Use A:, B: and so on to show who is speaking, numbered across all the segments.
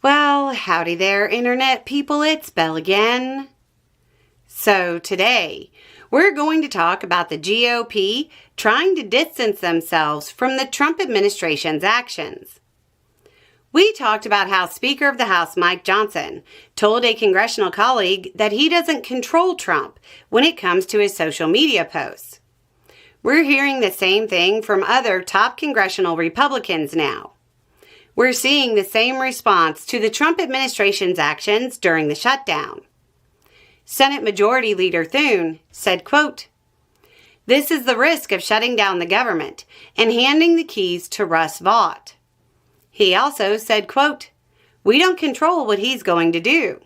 A: Well, howdy there, Internet people. It's Beau again. So today, we're going to talk about the GOP trying to distance themselves from the Trump administration's actions. We talked about how Speaker of the House Mike Johnson told a congressional colleague that he doesn't control Trump when it comes to his social media posts. We're hearing the same thing from other top congressional Republicans now. We're seeing the same response to the Trump administration's actions during the shutdown. Senate Majority Leader Thune said, quote, "This is the risk of shutting down the government and handing the keys to Russ Vought." He also said, quote, "We don't control what he's going to do."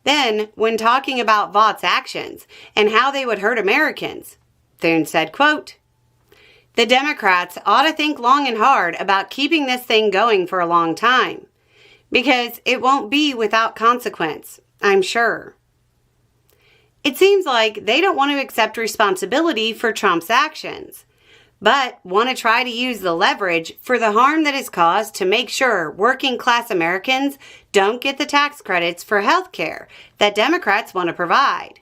A: Then, when talking about Vaught's actions and how they would hurt Americans, Thune said, quote, "The Democrats ought to think long and hard about keeping this thing going for a long time, because it won't be without consequence, I'm sure." It seems like they don't want to accept responsibility for Trump's actions, but want to try to use the leverage for the harm that is caused to make sure working-class Americans don't get the tax credits for health care that Democrats want to provide.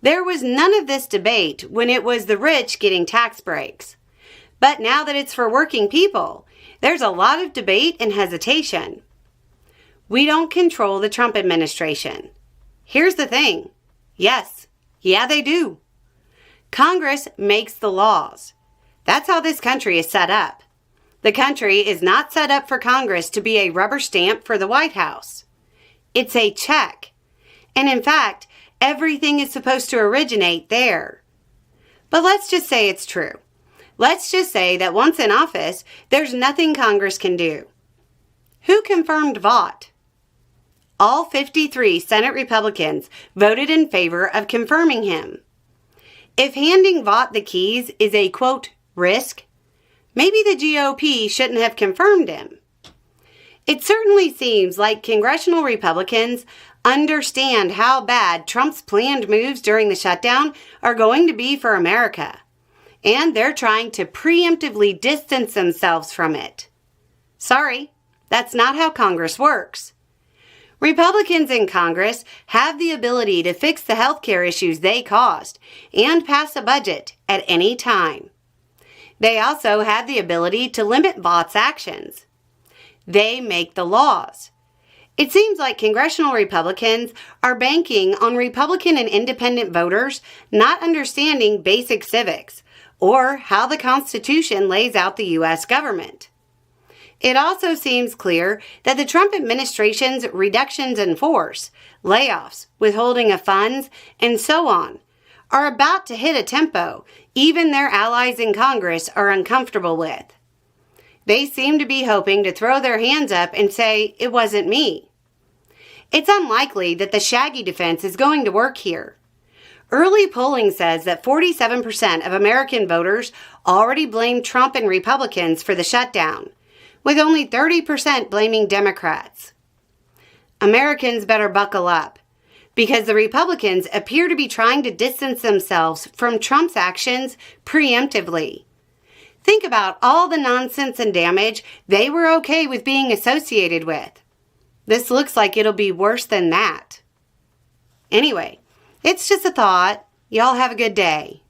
A: There was none of this debate when it was the rich getting tax breaks. But now that it's for working people, there's a lot of debate and hesitation. We don't control the Trump administration. Here's the thing. Yes, they do. Congress makes the laws. That's how this country is set up. The country is not set up for Congress to be a rubber stamp for the White House. It's a check. And in fact, everything is supposed to originate there. But let's just say it's true. Let's just say that once in office, there's nothing Congress can do. Who confirmed Vought? All 53 Senate Republicans voted in favor of confirming him. If handing Vought the keys is a, quote, risk, maybe the GOP shouldn't have confirmed him. It certainly seems like congressional Republicans understand how bad Trump's planned moves during the shutdown are going to be for America, and they're trying to preemptively distance themselves from it. Sorry, that's not how Congress works. Republicans in Congress have the ability to fix the healthcare issues they caused and pass a budget at any time. They also have the ability to limit Vaught's actions. They make the laws. It seems like congressional Republicans are banking on Republican and independent voters not understanding basic civics or how the Constitution lays out the U.S. government. It also seems clear that the Trump administration's reductions in force, layoffs, withholding of funds, and so on, are about to hit a tempo even their allies in Congress are uncomfortable with. They seem to be hoping to throw their hands up and say, "It wasn't me." It's unlikely that the Shaggy defense is going to work here. Early polling says that 47% of American voters already blame Trump and Republicans for the shutdown, with only 30% blaming Democrats. Americans better buckle up, because the Republicans appear to be trying to distance themselves from Trump's actions preemptively. Think about all the nonsense and damage they were okay with being associated with. This looks like it'll be worse than that. Anyway, it's just a thought. Y'all have a good day.